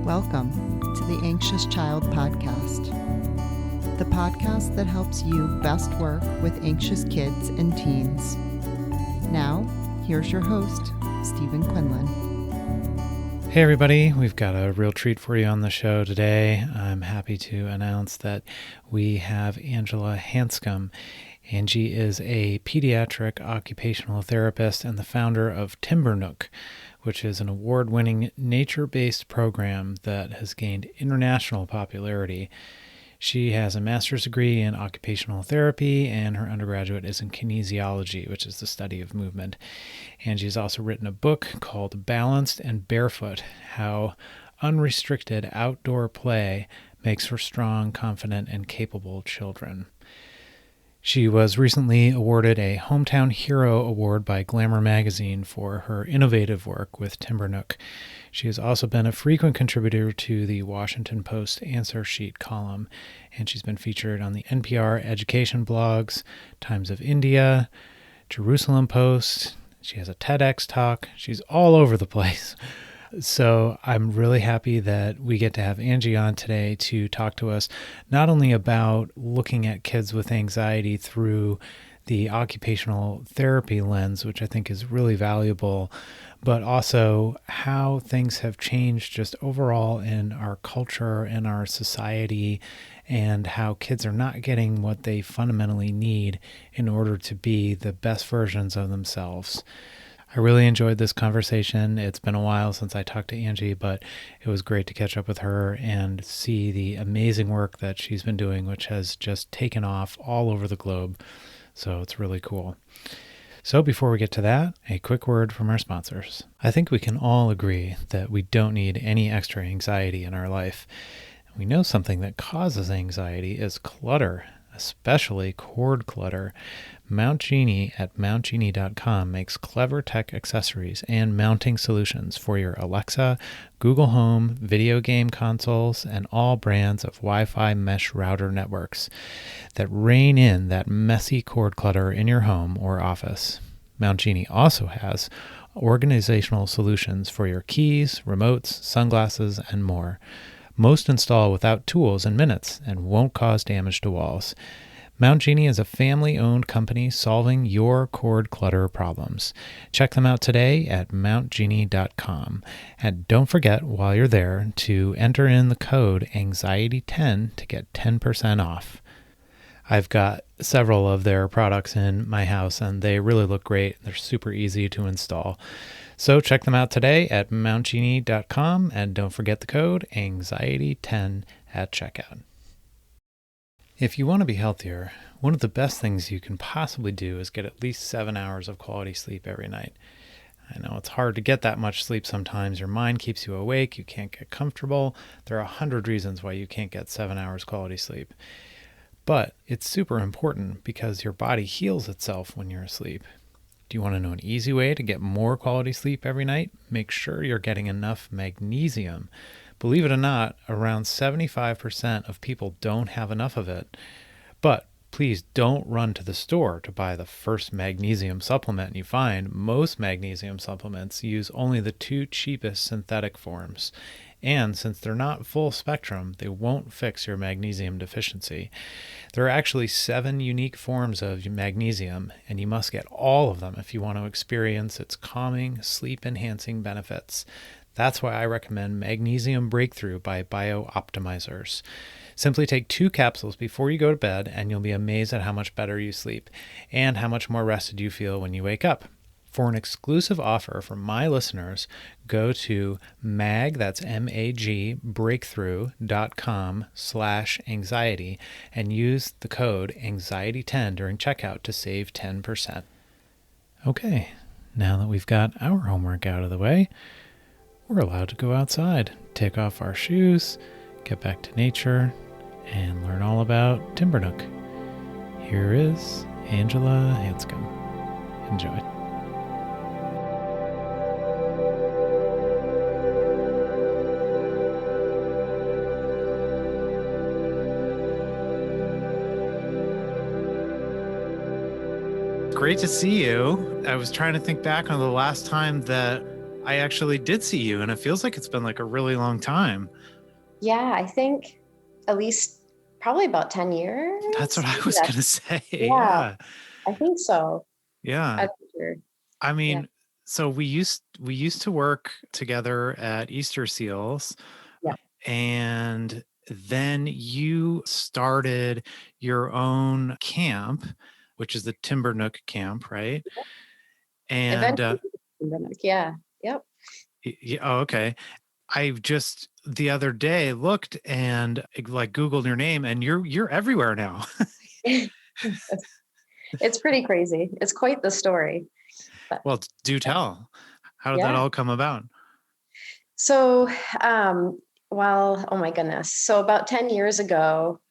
Welcome to the Anxious Child Podcast, the podcast that helps you best work with anxious kids and teens. Now, here's your host, Stephen Quinlan. Hey everybody, we've got a real treat for you on the show today. I'm happy to announce that we have Angela Hanscom. Angie is a pediatric occupational therapist and the founder of Timbernook, which is an award-winning nature-based program that has gained international popularity. She has a master's degree in occupational therapy, and her undergraduate is in kinesiology, which is the study of movement. Angie's also written a book called Balanced and Barefoot: How Unrestricted Outdoor Play Makes for Strong, Confident, and Capable Children. She was recently awarded a Hometown Hero Award by Glamour magazine for her innovative work with Timbernook. She has also been a frequent contributor to the Washington Post Answer Sheet column, and she's been featured on the NPR education blogs, Times of India, Jerusalem Post. She has a TEDx talk. She's all over the place. So I'm really happy that we get to have Angie on today to talk to us not only about looking at kids with anxiety through the occupational therapy lens, which I think is really valuable, but also how things have changed just overall in our culture and our society, and how kids are not getting what they fundamentally need in order to be the best versions of themselves. I really enjoyed this conversation. It's been a while since I talked to Angie, but it was great to catch up with her and see the amazing work that she's been doing, which has just taken off all over the globe. So it's really cool. So before we get to that, a quick word from our sponsors. I think we can all agree that we don't need any extra anxiety in our life. We know something that causes anxiety is clutter, especially cord clutter. Mount Genie at mountgenie.com makes clever tech accessories and mounting solutions for your Alexa, Google Home, video game consoles, and all brands of Wi-Fi mesh router networks that rein in that messy cord clutter in your home or office. Mount Genie also has organizational solutions for your keys, remotes, sunglasses, and more. Most install without tools in minutes and won't cause damage to walls. Mount Genie is a family-owned company solving your cord clutter problems. Check them out today at mountgenie.com. And don't forget, while you're there, to enter in the code anxiety10 to get 10% off. I've got several of their products in my house, and they really look great. They're super easy to install. So check them out today at mountgenie.com, and don't forget the code anxiety10 at checkout. If you want to be healthier, one of the best things you can possibly do is get at least 7 hours of quality sleep every night. I know it's hard to get that much sleep sometimes. Your mind keeps you awake, you can't get comfortable. There are 100 reasons why you can't get 7 hours quality sleep. But it's super important because your body heals itself when you're asleep. Do you want to know an easy way to get more quality sleep every night? Make sure you're getting enough magnesium. Believe it or not, around 75% of people don't have enough of it. But please don't run to the store to buy the first magnesium supplement you find. Most magnesium supplements use only the 2 cheapest synthetic forms. And since they're not full spectrum, they won't fix your magnesium deficiency. There are actually 7 unique forms of magnesium, and you must get all of them if you want to experience its calming, sleep-enhancing benefits. That's why I recommend Magnesium Breakthrough by BioOptimizers. Simply take 2 capsules before you go to bed, and you'll be amazed at how much better you sleep and how much more rested you feel when you wake up. For an exclusive offer from my listeners, go to that's MAG, breakthrough.com/anxiety and use the code anxiety10 during checkout to save 10%. Okay, now that we've got our homework out of the way, we're allowed to go outside, take off our shoes, get back to nature, and learn all about Timbernook. Here is Angela Hanscom. Enjoy. Great to see you. I was trying to think back on the last time that I actually did see you, and it feels like it's been like a really long time. Yeah, I think at least probably about 10 years. That's what I was going to say. Yeah, Yeah. I think so. Yeah. I'm not sure. I Yeah. mean, so we used to work together at Easter Seals, Yeah. and then you started your own camp, which is the Timber Nook camp, right? And Eventually, yeah. Yep. oh, okay. I just the other day looked and like Googled your name, and you're everywhere now. It's pretty crazy. It's quite the story. But Well, do tell. How did that yeah. all come about? So, well, oh my goodness. So about 10 years ago,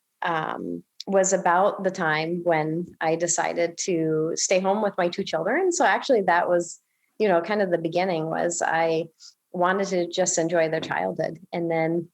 was about the time when I decided to stay home with my two children. So actually that was, kind of the beginning was I wanted to just enjoy their childhood. And then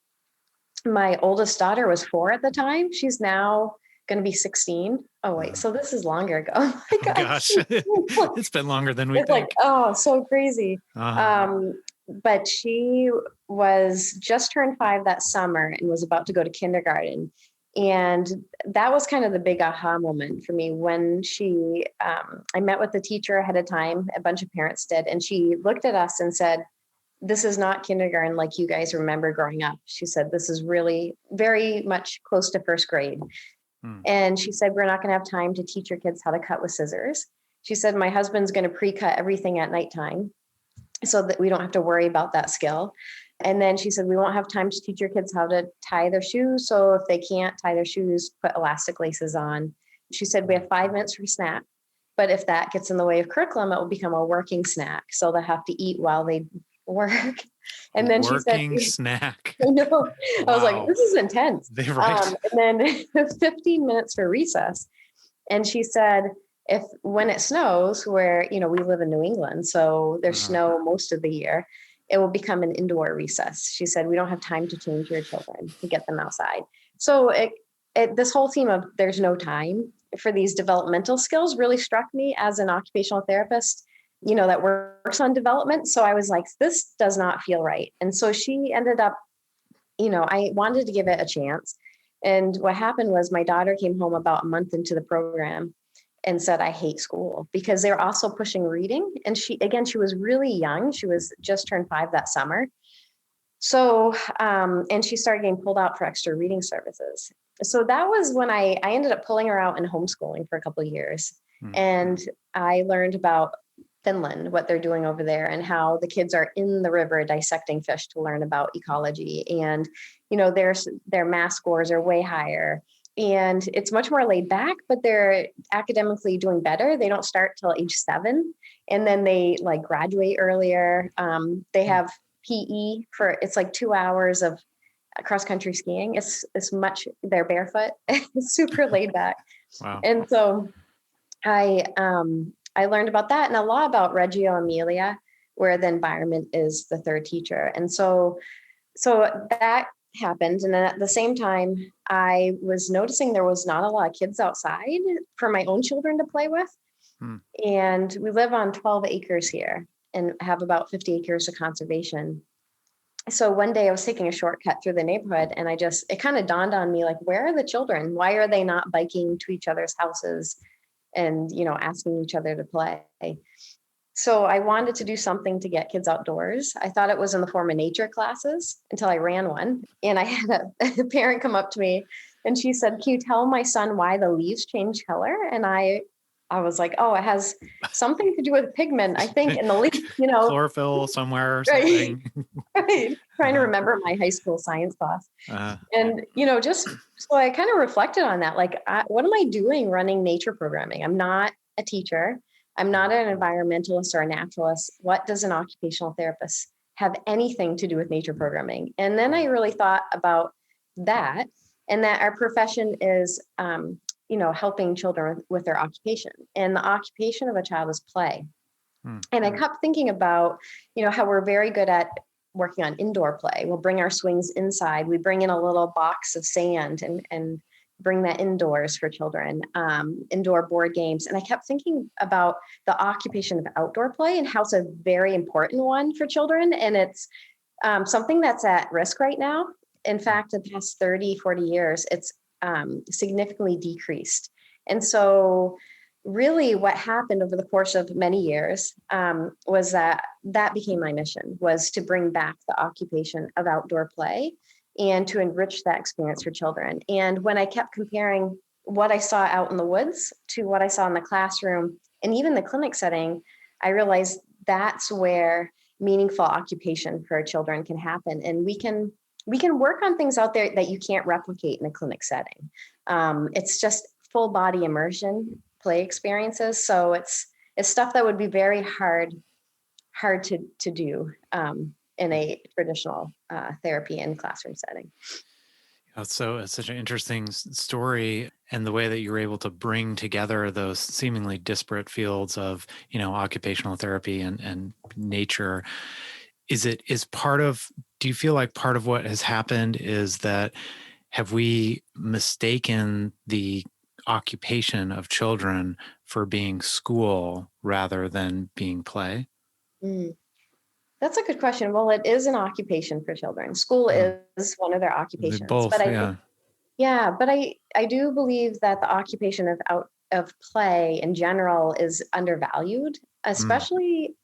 my oldest daughter was 4 at the time. She's now going to be 16. Oh wait, so this is longer ago. Oh my Gosh, it's been longer than we it's think. like, oh, so crazy. But she was just turned 5 that summer and was about to go to kindergarten. And that was kind of the big aha moment for me when I met with the teacher ahead of time, a bunch of parents did, and she looked at us and said, "This is not kindergarten like you guys remember growing up." She said, "This is really very much close to first grade." And she said, "We're not going to have time to teach your kids how to cut with scissors." She said, "My husband's going to pre-cut everything at nighttime so that we don't have to worry about that skill." And then she said, "We won't have time to teach your kids how to tie their shoes. So if they can't tie their shoes, put elastic laces on." She said, "We have 5 minutes for snack. But if that gets in the way of curriculum, it will become a working snack. So they'll have to eat while they work." And then she said, snack. I know. Wow. I was like, this is intense. Right. And then 15 minutes for recess. And she said, when it snows, where, we live in New England, so there's snow most of the year, it will become an indoor recess. She said, "We don't have time to change your children to get them outside." So this whole theme of there's no time for these developmental skills really struck me as an occupational therapist, that works on development. So I was like, this does not feel right. And so she ended up, I wanted to give it a chance. And what happened was my daughter came home about a month into the program and said, "I hate school," because they were also pushing reading. And she was really young. She was just turned 5 that summer. So, and she started getting pulled out for extra reading services. So that was when I ended up pulling her out and homeschooling for a couple of years. And I learned about Finland, what they're doing over there, and how the kids are in the river dissecting fish to learn about ecology. And, their math scores are way higher. And it's much more laid back, but they're academically doing better. They don't start till age 7. And then they graduate earlier. They have PE it's like 2 hours of cross country skiing. They're barefoot. It's super laid back. Wow. And so I learned about that and a lot about Reggio Emilia, where the environment is the third teacher. And so that happened. And then at the same time, I was noticing there was not a lot of kids outside for my own children to play with. And we live on 12 acres here and have about 50 acres of conservation. So one day I was taking a shortcut through the neighborhood and it kind of dawned on me, like, where are the children? Why are they not biking to each other's houses and, asking each other to play? So I wanted to do something to get kids outdoors. I thought it was in the form of nature classes until I ran one. And I had a parent come up to me and she said, "Can you tell my son why the leaves change color?" And I was like, "Oh, it has something to do with pigment, I think, in the leaf, chlorophyll somewhere or something." Right. Trying to remember my high school science class. And, just so I kind of reflected on that. Like, what am I doing running nature programming? I'm not a teacher. I'm not an environmentalist or a naturalist. What does an occupational therapist have anything to do with nature programming? And then I really thought about that and that our profession is, helping children with their occupation. And the occupation of a child is play. And I kept thinking about, how we're very good at working on indoor play. We'll bring our swings inside. We bring in a little box of sand and bring that indoors for children, indoor board games. And I kept thinking about the occupation of outdoor play and how it's a very important one for children. And it's something that's at risk right now. In fact, the past 30, 40 years, it's significantly decreased. And so really what happened over the course of many years was that became my mission, was to bring back the occupation of outdoor play and to enrich that experience for children. And when I kept comparing what I saw out in the woods to what I saw in the classroom and even the clinic setting, I realized that's where meaningful occupation for children can happen. And we can work on things out there that you can't replicate in a clinic setting. It's just full body immersion play experiences. So it's stuff that would be very hard to do in a traditional therapy and classroom setting. So it's such an interesting story, and the way that you're able to bring together those seemingly disparate fields of, occupational therapy and nature. Do you feel like part of what has happened is that have we mistaken the occupation of children for being school rather than being play? That's a good question. Well, it is an occupation for children. School is one of their occupations. Both, but I do believe that the occupation of play in general is undervalued, especially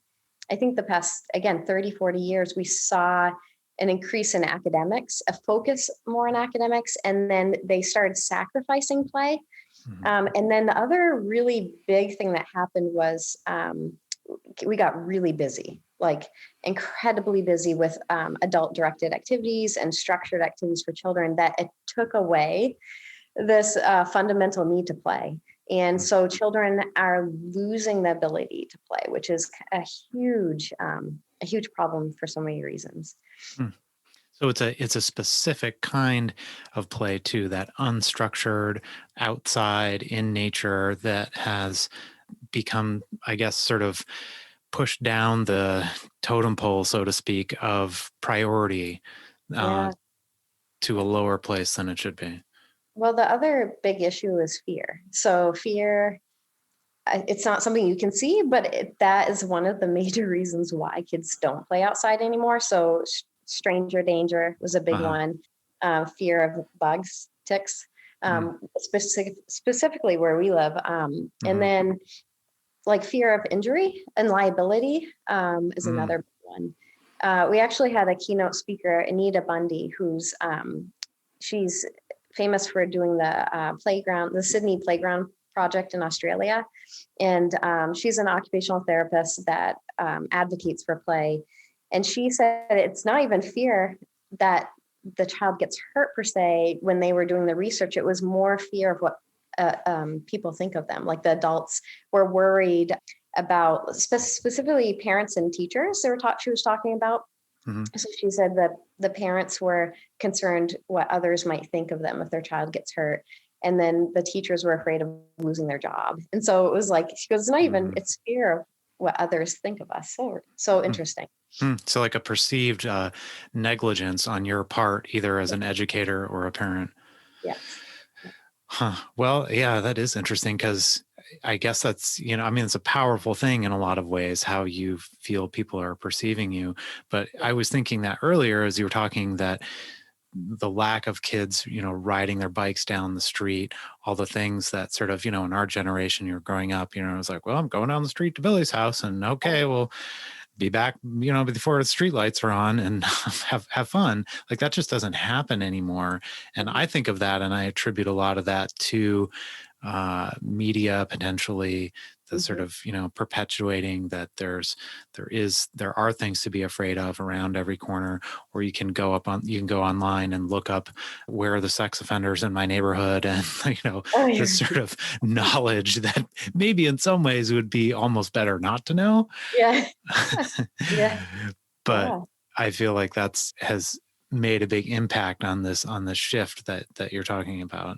I think the past, again, 30, 40 years, we saw an increase in academics, a focus more on academics, and then they started sacrificing play. And then the other really big thing that happened was we got really busy, like incredibly busy with adult directed activities and structured activities for children, that it took away this fundamental need to play. And so children are losing the ability to play, which is a huge problem for so many reasons. So it's a specific kind of play too, that unstructured, outside in nature, that has become, I guess, sort of pushed down the totem pole, so to speak, of priority to a lower place than it should be. Well, the other big issue is fear. So fear, it's not something you can see, but that is one of the major reasons why kids don't play outside anymore. So stranger danger was a big one. Fear of bugs, ticks, specifically where we live. And then like fear of injury and liability is another big one. We actually had a keynote speaker, Anita Bundy, who's she's famous for doing the Sydney Playground Project in Australia. And she's an occupational therapist that advocates for play. And she said it's not even fear that the child gets hurt per se. When they were doing the research, it was more fear of what people think of them. Like the adults were worried about, specifically parents and teachers she was talking about. So she said that the parents were concerned what others might think of them if their child gets hurt. And then the teachers were afraid of losing their job. And so it was like, she goes, it's not even, it's fear of what others think of us. So interesting. So like a perceived negligence on your part, either as an educator or a parent. Yes. Well, yeah, that is interesting, because I guess that's, it's a powerful thing in a lot of ways, how you feel people are perceiving you. But I was thinking that earlier as you were talking, that the lack of kids, riding their bikes down the street, all the things that sort of, in our generation, you're growing up, it was like, well, I'm going down the street to Billy's house, and okay, well, be back, before the street lights are on, and have fun. Like that just doesn't happen anymore. And I think of that, and I attribute a lot of that to media, potentially, the sort of, perpetuating that there are things to be afraid of around every corner, or you can go online and look up where are the sex offenders in my neighborhood, and this sort of knowledge that maybe in some ways would be almost better not to know. Yeah. But I feel like has made a big impact on this shift that you're talking about.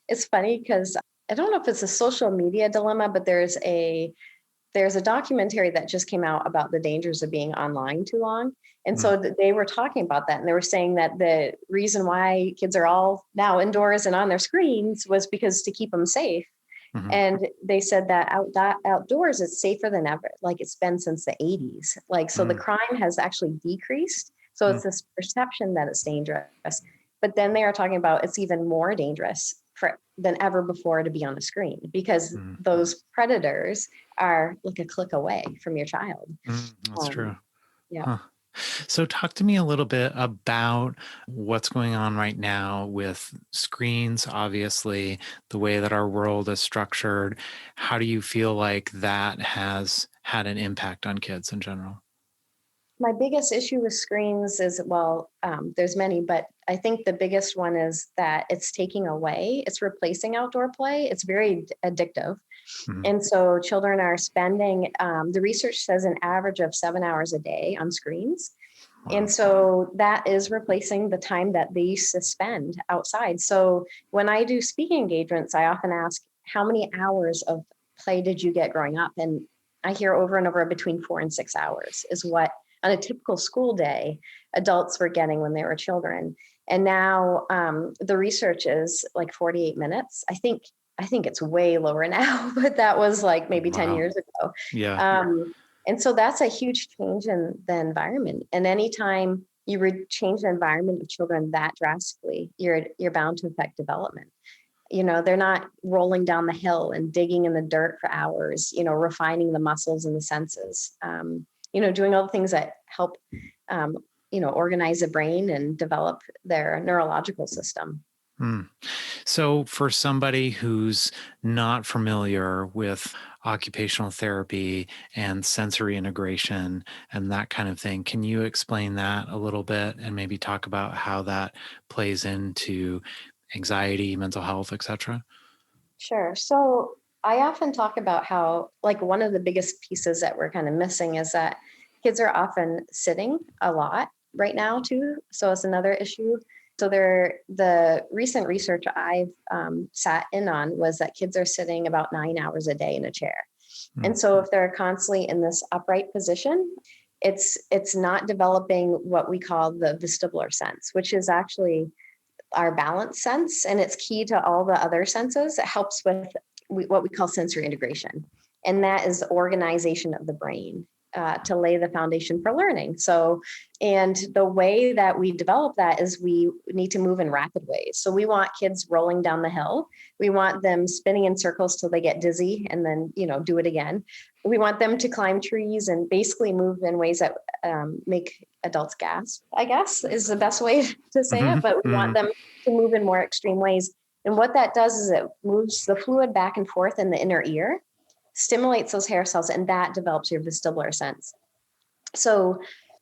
It's funny because I don't know if it's a social media dilemma, but there's there's a documentary that just came out about the dangers of being online too long. And so they were talking about that. And they were saying that the reason why kids are all now indoors and on their screens was because to keep them safe. Mm-hmm. And they said that outdoors, it's safer than ever. Like it's been since the 80s. Like, so the crime has actually decreased. So it's this perception that it's dangerous. But then they are talking about it's even more dangerous than ever before to be on a screen, because those predators are like a click away from your child. That's true. Yeah. Huh. So talk to me a little bit about what's going on right now with screens, obviously, the way that our world is structured. How do you feel like that has had an impact on kids in general? My biggest issue with screens is, well, there's many, but I think the biggest one is that it's taking away, it's replacing outdoor play. It's very addictive. And so children are spending, the research says an average of 7 hours a day on screens. Wow. And so that is replacing the time that they used to spend outside. So when I do speaking engagements, I often ask, how many hours of play did you get growing up? And I hear over and over between 4 and 6 hours is what on a typical school day adults were getting when they were children. And now the research is like 48 minutes. I think it's way lower now, but that was like maybe 10 years ago. Yeah. And so that's a huge change in the environment. And anytime you change the environment of children that drastically, you're bound to affect development. You know, they're not rolling down the hill and digging in the dirt for hours, you know, refining the muscles and the senses, you know, doing all the things that help, you know, organize the brain and develop their neurological system. So for somebody who's not familiar with occupational therapy and sensory integration and that kind of thing, can you explain that a little bit and maybe talk about how that plays into anxiety, mental health, etc.? Sure. So I often talk about how, like, one of the biggest pieces that we're kind of missing is that kids are often sitting a lot right now too. So it's another issue. So the recent research I've sat in on was that kids are sitting about 9 hours a day in a chair. And so if they're constantly in this upright position, it's not developing what we call the vestibular sense, which is actually our balance sense. And it's key to all the other senses. It helps with what we call sensory integration. And that is the organization of the brain. To lay the foundation for learning. So, and the way that we develop that is we need to move in rapid ways. So we want kids rolling down the hill. We want them spinning in circles till they get dizzy and then, you know, do it again. We want them to climb trees and basically move in ways that make adults gasp, I guess is the best way to say it. But we want them to move in more extreme ways. And what that does is it moves the fluid back and forth in the inner ear, stimulates those hair cells, and that develops your vestibular sense. So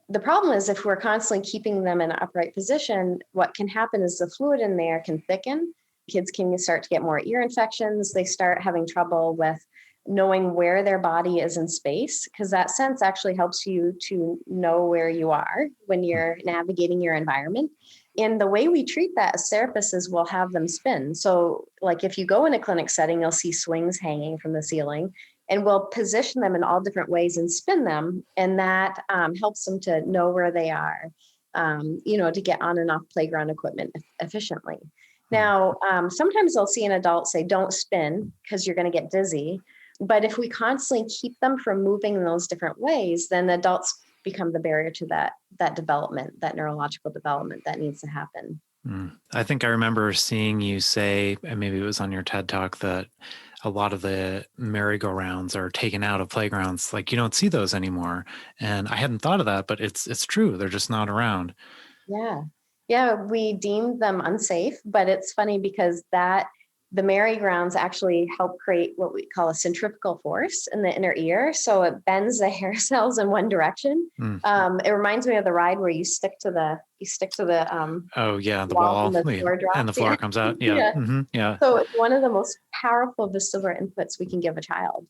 the problem is if we're constantly keeping them in an upright position, what can happen is the fluid in there can thicken. Kids can start to get more ear infections. They start having trouble with knowing where their body is in space, because that sense actually helps you to know where you are when you're navigating your environment. And the way we treat that as therapists is we'll have them spin. So like if you go in a clinic setting, you'll see swings hanging from the ceiling, and we'll position them in all different ways and spin them. And that helps them to know where they are, you know, to get on and off playground equipment efficiently. Now, sometimes they'll see an adult say, don't spin because you're going to get dizzy. But if we constantly keep them from moving in those different ways, then adults become the barrier to that development, that neurological development that needs to happen. I think I remember seeing you say, and maybe it was on your TED Talk, that a lot of the merry-go-rounds are taken out of playgrounds. Like you don't see those anymore. And I hadn't thought of that, but it's true. They're just not around. Yeah, we deemed them unsafe, but it's funny because the merry-go-rounds actually help create what we call a centrifugal force in the inner ear. So it bends the hair cells in one direction. It reminds me of the ride where you stick to the oh yeah, the wall and the floor comes out. Yeah. Yeah. So it's one of the most powerful vestibular inputs we can give a child.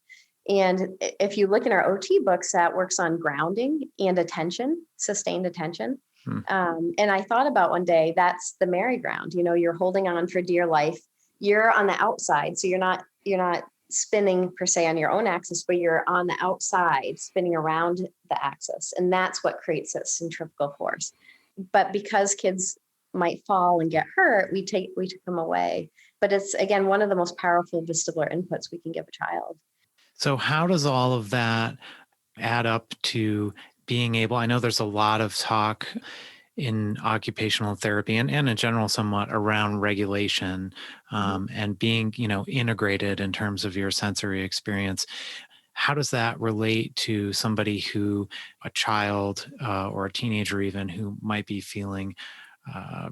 And if you look in our OT books, that works on grounding and attention, sustained attention. And I thought about one day, that's the merry-go-round. You know, you're holding on for dear life. You're on the outside, so you're not spinning per se on your own axis, but you're on the outside spinning around the axis. And that's what creates that centrifugal force. But because kids might fall and get hurt, we took them away. But it's, again, one of the most powerful vestibular inputs we can give a child. So how does all of that add up to being able, I know there's a lot of talk in occupational therapy and in general somewhat around regulation and being, integrated in terms of your sensory experience. How does that relate to somebody who, a child or a teenager even, who might be feeling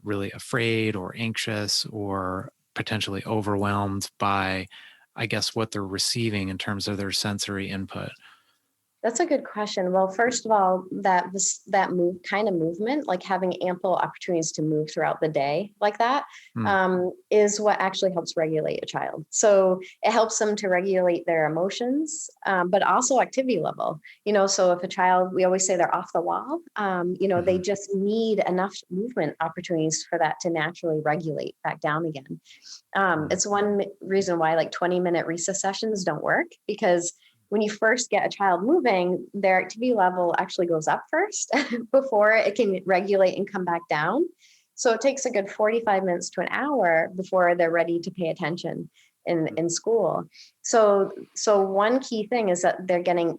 really afraid or anxious or potentially overwhelmed by, I guess, what they're receiving in terms of their sensory input? That's a good question. Well, first of all, that movement, like having ample opportunities to move throughout the day like that, is what actually helps regulate a child. So it helps them to regulate their emotions, but also activity level. So if a child, we always say they're off the wall, they just need enough movement opportunities for that to naturally regulate back down again. It's one reason why like 20-minute recess sessions don't work, because when you first get a child moving, their activity level actually goes up first before it can regulate and come back down. So it takes a good 45 minutes to an hour before they're ready to pay attention in school. So one key thing is that they're getting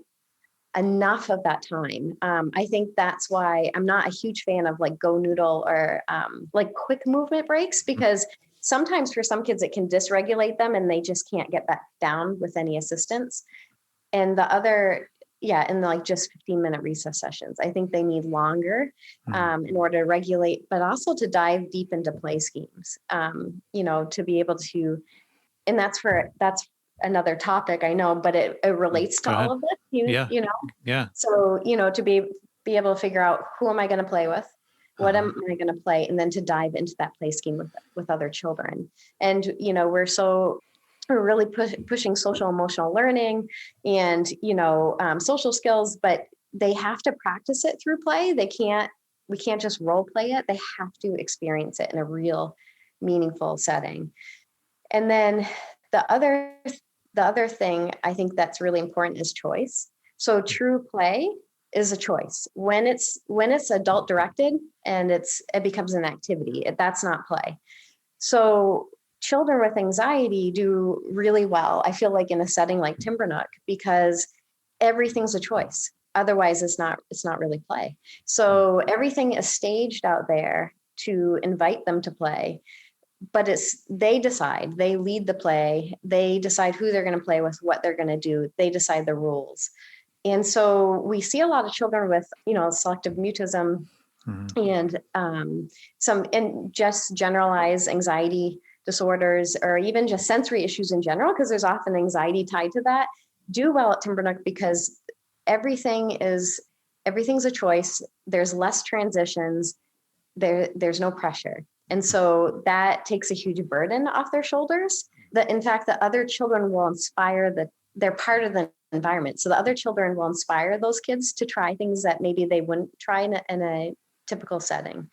enough of that time. I think that's why I'm not a huge fan of like Go Noodle or like quick movement breaks, because sometimes for some kids it can dysregulate them and they just can't get back down with any assistance. And the other, in like just 15-minute recess sessions, I think they need longer in order to regulate, but also to dive deep into play schemes, to be able to, and that's another topic, I know, but it relates to all of this, Yeah. So, to be able to figure out, who am I going to play with? What am I going to play? And then to dive into that play scheme with other children. And, we're really pushing social emotional learning and, social skills, but they have to practice it through play. We can't just role play it. They have to experience it in a real meaningful setting. And then the other thing I think that's really important is choice. So true play is a choice. When it's adult directed and it becomes an activity, that's not play. So children with anxiety do really well, I feel like, in a setting like Timbernook, because everything's a choice. Otherwise, it's not really play. So everything is staged out there to invite them to play, but they decide, they lead the play, they decide who they're going to play with, what they're going to do, they decide the rules. And so we see a lot of children with, selective mutism and just generalized anxiety disorders, or even just sensory issues in general, because there's often anxiety tied to that, do well at Timbernook because everything's a choice. There's less transitions. There's no pressure. And so that takes a huge burden off their shoulders. That in fact, the other children will inspire they're part of the environment. So the other children will inspire those kids to try things that maybe they wouldn't try in a typical setting.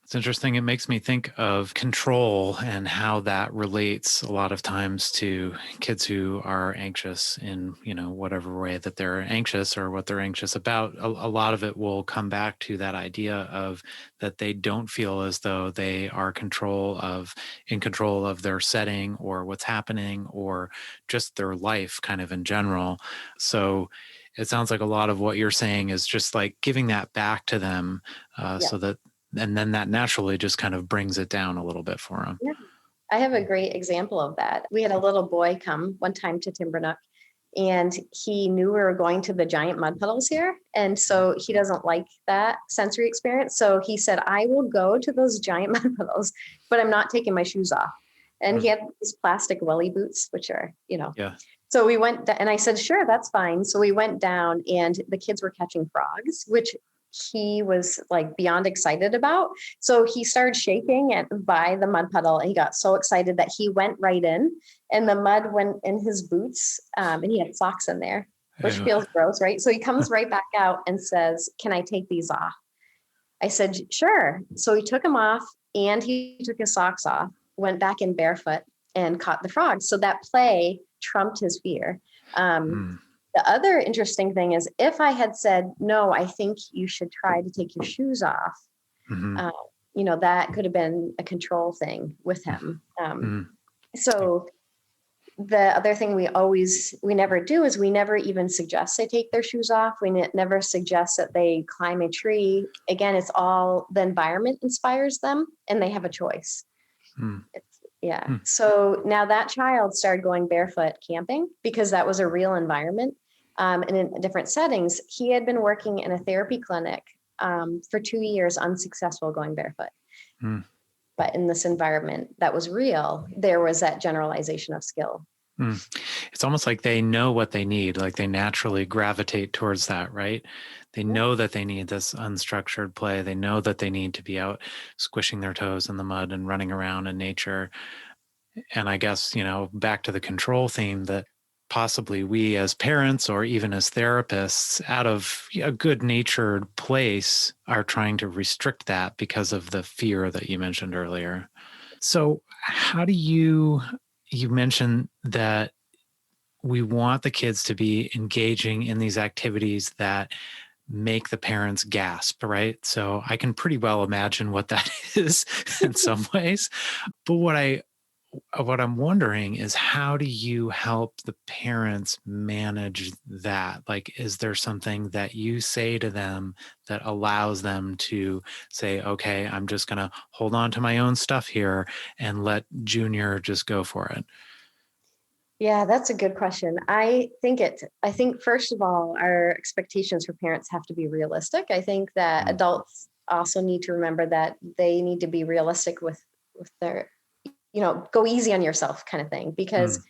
It's interesting. It makes me think of control and how that relates a lot of times to kids who are anxious in, whatever way that they're anxious or what they're anxious about. A lot of it will come back to that idea of that they don't feel as though they are in control of their setting or what's happening or just their life kind of in general. So it sounds like a lot of what you're saying is just like giving that back to them so that, and then that naturally just kind of brings it down a little bit for them. Yeah. I have a great example of that. We had a little boy come one time to Timbernook, and he knew we were going to the giant mud puddles here. And so he doesn't like that sensory experience. So he said, I will go to those giant mud puddles, but I'm not taking my shoes off. And he had these plastic welly boots, which are, Yeah. So we went, and I said, sure, that's fine. So we went down, and the kids were catching frogs, which he was like beyond excited about. So he started shaking by the mud puddle, and he got so excited that he went right in, and the mud went in his boots, and he had socks in there, which feels gross, right? So he comes right back out and says, can I take these off? I said, sure. So he took them off, and he took his socks off, went back in barefoot and caught the frogs. So that play trumped his fear. The other interesting thing is if I had said, no, I think you should try to take your shoes off, that could have been a control thing with him. So the other thing we never do is we never even suggest they take their shoes off. We never suggest that they climb a tree. Again, it's all the environment inspires them and they have a choice. So now that child started going barefoot camping because that was a real environment. And in different settings, he had been working in a therapy clinic for 2 years, unsuccessful going barefoot. But in this environment that was real, there was that generalization of skill. It's almost like they know what they need, like they naturally gravitate towards that, right? They know that they need this unstructured play. They know that they need to be out squishing their toes in the mud and running around in nature. And I guess, back to the control theme, that possibly we as parents or even as therapists out of a good-natured place are trying to restrict that because of the fear that you mentioned earlier. So how do you mentioned that we want the kids to be engaging in these activities that make the parents gasp, right? So I can pretty well imagine what that is in some ways. But what I'm wondering is, how do you help the parents manage that? Like, is there something that you say to them that allows them to say, okay, I'm just going to hold on to my own stuff here and let Junior just go for it? Yeah, that's a good question. I think first of all, our expectations for parents have to be realistic. I think that adults also need to remember that they need to be realistic with their, go easy on yourself kind of thing, because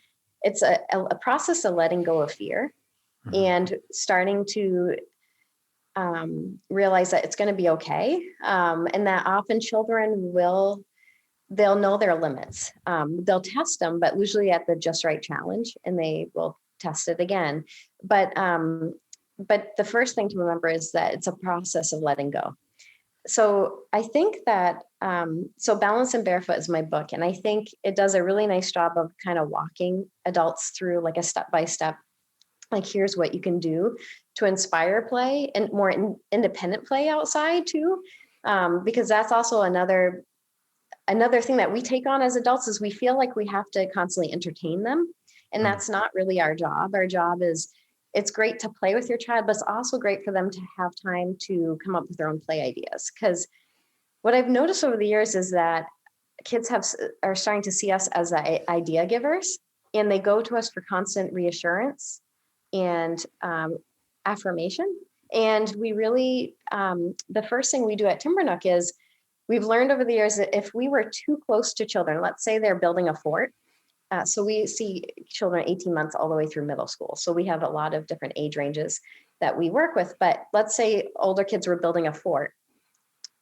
it's a process of letting go of fear and starting to realize that it's going to be okay. And that often children they'll know their limits. They'll test them, but usually at the just right challenge, and they will test it again. But the first thing to remember is that it's a process of letting go. So I think that, so Balance and Barefoot is my book. And I think it does a really nice job of kind of walking adults through like a step-by-step, like here's what you can do to inspire play and more independent play outside too. Because that's also another thing that we take on as adults is we feel like we have to constantly entertain them. And that's not really our job. Our job is, it's great to play with your child, but it's also great for them to have time to come up with their own play ideas. Because what I've noticed over the years is that kids are starting to see us as idea givers, and they go to us for constant reassurance and affirmation. And we really, the first thing we do at Timbernook is, we've learned over the years that if we were too close to children, let's say they're building a fort. So we see children 18 months all the way through middle school. So we have a lot of different age ranges that we work with. But let's say older kids were building a fort.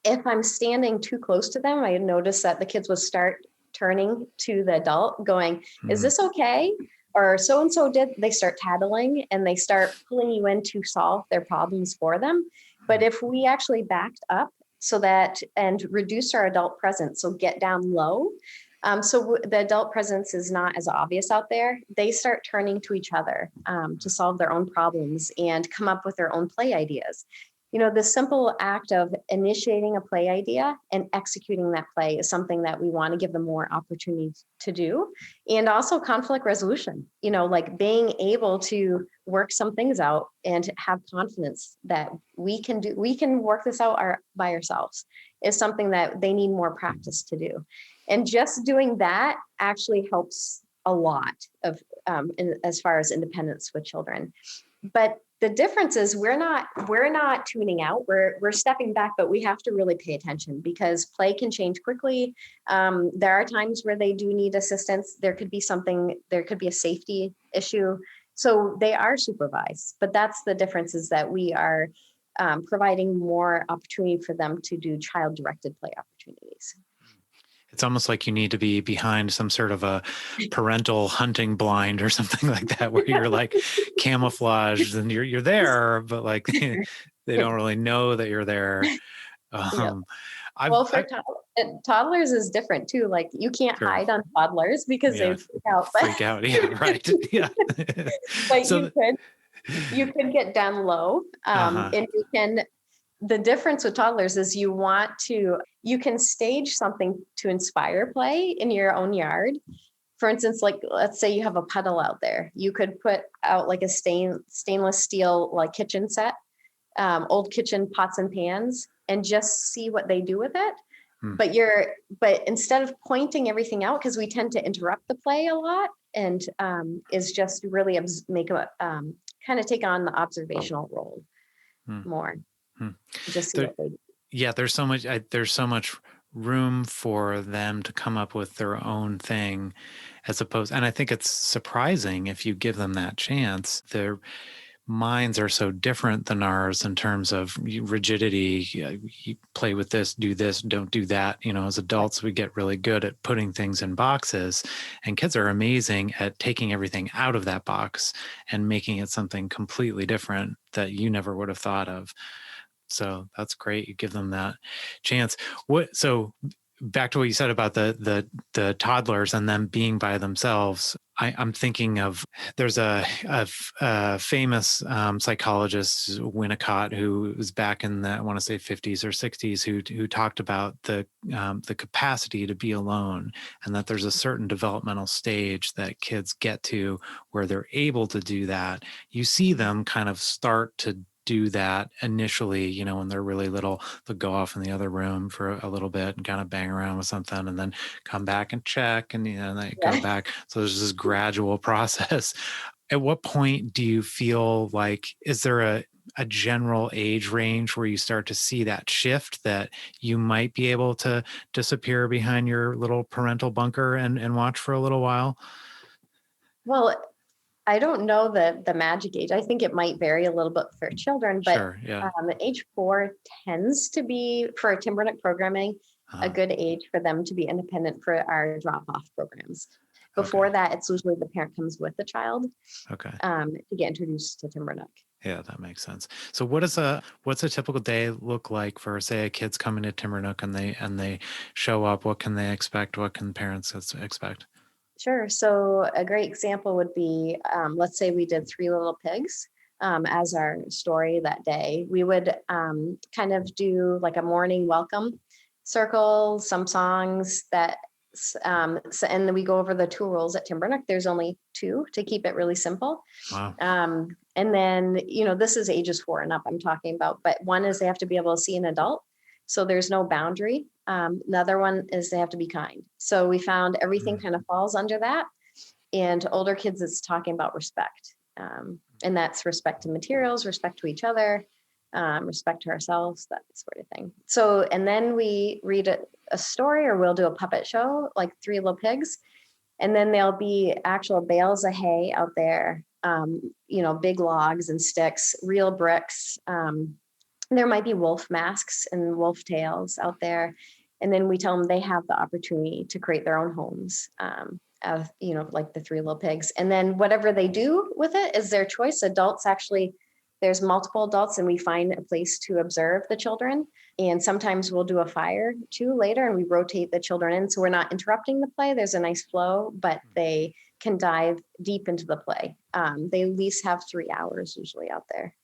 If I'm standing too close to them, I notice that the kids would start turning to the adult going, is this okay? Or so-and-so they start tattling and they start pulling you in to solve their problems for them. But if we actually backed up and reduce our adult presence, so get down low. So the adult presence is not as obvious out there. They start turning to each other to solve their own problems and come up with their own play ideas. The simple act of initiating a play idea and executing that play is something that we want to give them more opportunity to do. And also conflict resolution, like being able to work some things out and have confidence that we can work this out by ourselves is something that they need more practice to do. And just doing that actually helps a lot of as far as independence with children. But the difference is we're not tuning out. We're stepping back, but we have to really pay attention because play can change quickly. There are times where they do need assistance. There could be a safety issue. So they are supervised, but that's the difference, is that we are providing more opportunity for them to do child-directed play opportunities. It's almost like you need to be behind some sort of a parental hunting blind or something like that, where you're like camouflaged and you're there, but like they don't really know that you're there. Well, for toddlers is different too. Like you can't Sure. hide on toddlers because they freak out. Freak out. Yeah, right. Yeah. But So you could get down low. And you can, the difference with toddlers is you can stage something to inspire play in your own yard. For instance, like let's say you have a puddle out there, you could put out like a stainless steel like kitchen set, old kitchen pots and pans, and just see what they do with it. But instead of pointing everything out, because we tend to interrupt the play a lot, and is just really make a kind of take on the observational role more. Just see what they do. Yeah, there's so much room for them to come up with their own thing, as opposed, and I think it's surprising if you give them that chance. Their minds are so different than ours in terms of rigidity. You play with this, do this, don't do that. As adults, we get really good at putting things in boxes, and kids are amazing at taking everything out of that box and making it something completely different that you never would have thought of. So that's great. You give them that chance. So back to what you said about the toddlers and them being by themselves. I'm thinking of, there's a famous psychologist, Winnicott, who was back in the, I want to say 50s or 60s, who talked about the capacity to be alone, and that there's a certain developmental stage that kids get to where they're able to do that. You see them kind of start to do that initially, when they're really little. They'll go off in the other room for a little bit and kind of bang around with something, and then come back and check, and they go back. So there's this gradual process. At what point do you feel like, is there a general age range where you start to see that shift, that you might be able to disappear behind your little parental bunker and watch for a little while? Well, I don't know the magic age. I think it might vary a little bit for children, but Sure, yeah. Age 4 tends to be, for Timbernook programming, a good age for them to be independent for our drop-off programs. Before that, it's usually the parent comes with the child to get introduced to Timbernook. Yeah, that makes sense. So what's a typical day look like for, say, a kid's coming to Timbernook and they show up? What can they expect? What can parents expect? Sure. So a great example would be, let's say we did Three Little Pigs as our story that day. We would kind of do like a morning welcome circle, some songs that, and then we go over the 2 rules at Timbernook. There's only 2 to keep it really simple. Wow. And then, this is ages 4 and up I'm talking about, but one is they have to be able to see an adult. So there's no boundary. Another one is they have to be kind. So we found everything kind of falls under that. And older kids, it's talking about respect. And that's respect to materials, respect to each other, respect to ourselves, that sort of thing. So, and then we read a story, or we'll do a puppet show, like Three Little Pigs. And then there'll be actual bales of hay out there, big logs and sticks, real bricks. There might be wolf masks and wolf tails out there. And then we tell them they have the opportunity to create their own homes, like the Three Little Pigs. And then whatever they do with it is their choice. Adults actually, there's multiple adults, and we find a place to observe the children. And sometimes we'll do a fire too later, and we rotate the children in. So we're not interrupting the play. There's a nice flow, but they can dive deep into the play. They at least have 3 hours usually out there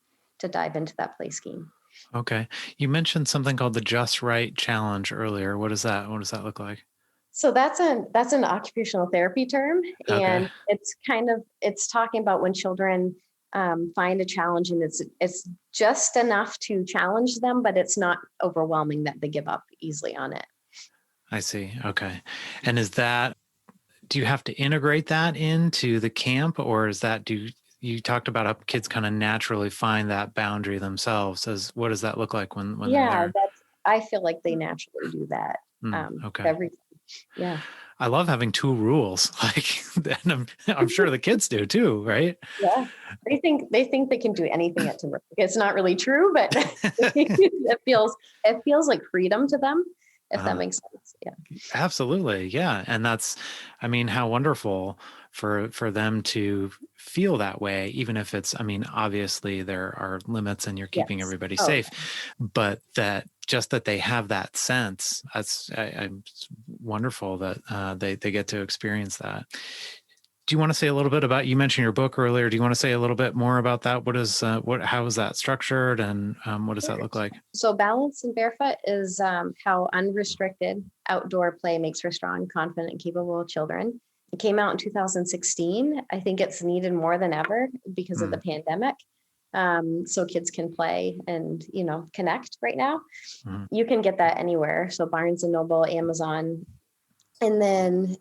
to dive into that play scheme. Okay. You mentioned something called the Just Right Challenge earlier. What is that? What does that look like? So that's an occupational therapy term. And it's talking about when children find a challenge, and it's just enough to challenge them, but it's not overwhelming that they give up easily on it. I see. Okay. And do you have to integrate that into the camp, or is that, you talked about how kids kind of naturally find that boundary themselves? What does that look like when they're there? I feel like they naturally do that. Everything. Yeah. I love having 2 rules. And I'm sure the kids do too, right? Yeah. They think they can do anything at Timbernook. It's not really true, but it feels like freedom to them, if that makes sense. Yeah. Absolutely. Yeah. And that's, how wonderful for them to feel that way, even if it's, obviously there are limits and you're keeping everybody safe, but that just that they have that sense. It's wonderful that they get to experience that. Do you want to say a little bit about, you mentioned your book earlier. Do you want to say a little bit more about that? How is that structured, and what does that look like? So Balance and Barefoot is how unrestricted outdoor play makes for strong, confident, and capable children. It came out in 2016. I think it's needed more than ever because of the pandemic. So kids can play and, connect right now. You can get that anywhere. So Barnes & Noble, Amazon. And then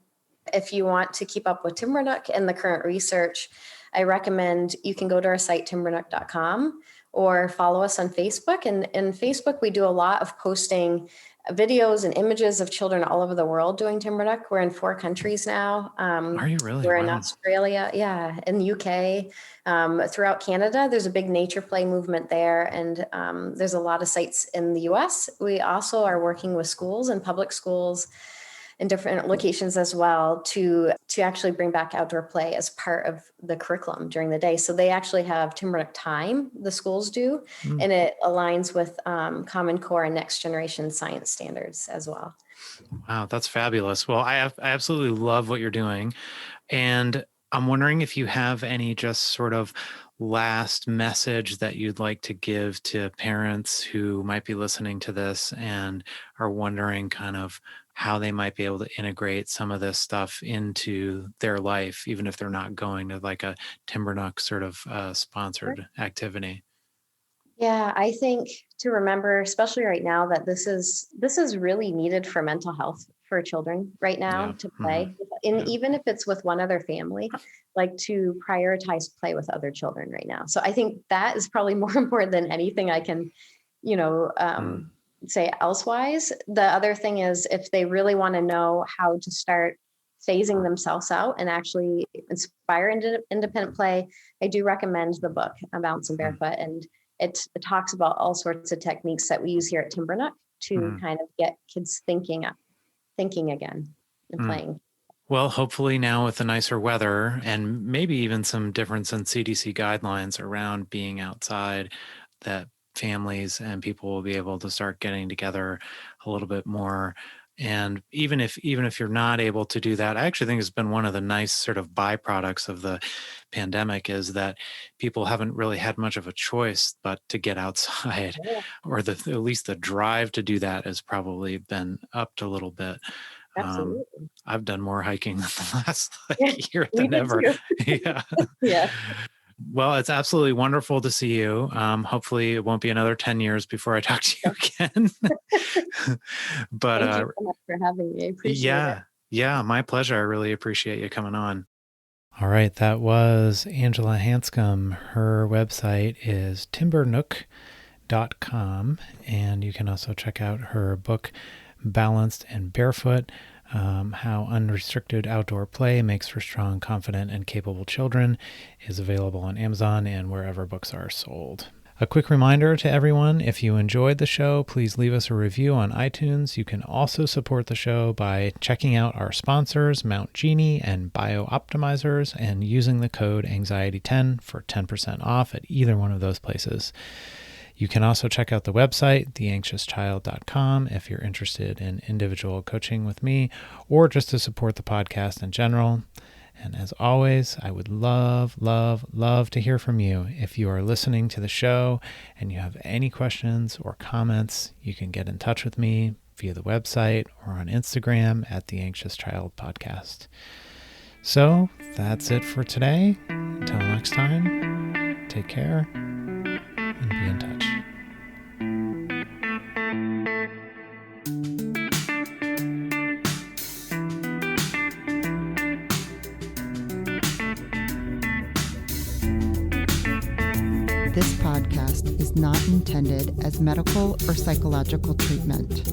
if you want to keep up with Timbernook and the current research, I recommend you can go to our site, timbernook.com, or follow us on Facebook. And in Facebook, we do a lot of posting videos and images of children all over the world doing Timbernook. We're in 4 countries now. Are you really? We're in Australia, in the UK, throughout Canada. There's a big nature play movement there, and there's a lot of sites in the US. We also are working with schools and public schools in different locations as well to actually bring back outdoor play as part of the curriculum during the day. So they actually have Timbernook time, the schools do, and it aligns with Common Core and next generation science standards as well. Wow, that's fabulous. Well, I absolutely love what you're doing. And I'm wondering if you have any just sort of last message that you'd like to give to parents who might be listening to this and are wondering kind of how they might be able to integrate some of this stuff into their life, even if they're not going to like a Timbernook sort of sponsored activity. Yeah, I think to remember, especially right now, that this is really needed for mental health for children right now to play. And even if it's with one other family, like to prioritize play with other children right now. So I think that is probably more important than anything I can, say elsewise. The other thing is, if they really want to know how to start phasing themselves out and actually inspire independent play, I do recommend the book Balance and Barefoot. And it talks about all sorts of techniques that we use here at Timbernook to kind of get kids thinking again and playing. Well, hopefully now with the nicer weather and maybe even some difference in CDC guidelines around being outside, that families and people will be able to start getting together a little bit more. And even if you're not able to do that, I actually think it's been one of the nice sort of byproducts of the pandemic is that people haven't really had much of a choice but to get outside, or at least the drive to do that has probably been upped a little bit. Absolutely. I've done more hiking in the last year than ever. Yeah. Well, it's absolutely wonderful to see you. Hopefully it won't be another 10 years before I talk to you again. But thank you so much for having me. I appreciate it. Yeah, my pleasure. I really appreciate you coming on. All right, that was Angela Hanscom. Her website is timbernook.com, and you can also check out her book, Balanced and Barefoot, How Unrestricted Outdoor Play Makes for Strong, Confident, and Capable Children, is available on Amazon and wherever books are sold. A quick reminder to everyone, if you enjoyed the show, please leave us a review on iTunes. You can also support the show by checking out our sponsors, Mount Genie and BioOptimizers, and using the code Anxiety10 for 10% off at either one of those places. You can also check out the website, theanxiouschild.com, if you're interested in individual coaching with me or just to support the podcast in general. And as always, I would love, love, love to hear from you. If you are listening to the show and you have any questions or comments, you can get in touch with me via the website or on Instagram at The Anxious Child Podcast. So that's it for today. Until next time, take care and be in touch. This podcast is not intended as medical or psychological treatment.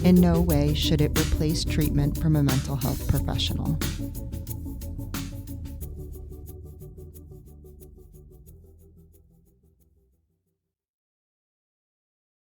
In no way should it replace treatment from a mental health professional.